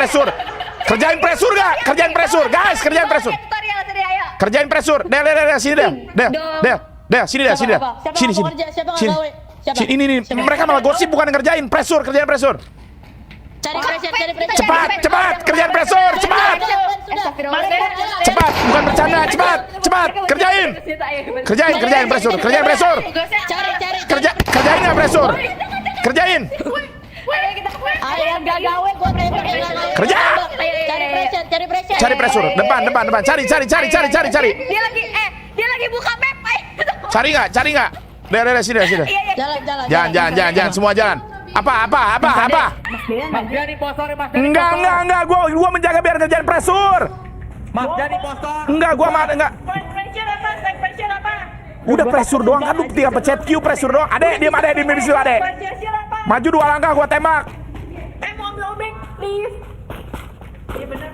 pressure. Kerjain pressure gak? Kerjain pressure, guys, kerjain pressure. Kerjain pressure. Del, sini Del, sini Del. Sini. Ini mereka malah gosip bukan ngerjain pressure, kerjain pressure. Cari pressure. Cepat, kerjain pressure, cepat. Cepat, bukan bercanda, cepat, kerjain pressure, kerjain ya pressure. Kerjain. Kerja. Cari pressure, depan. Cari. Dia lagi buka map. Cari nggak? Dari sini. Jalan, semua jalan. Apa? Mas Dia impostor, Mas. Enggak. Gua menjaga biar kerjaan pressure. Mas Dia impostor. Enggak. Pressure apa? Udah pressure doang kan, lu tinggal pencet Q pressure doang. Adek, diam Adek, di situ Adek. Maju 2 langkah gua tembak. Mau please. Iya bener.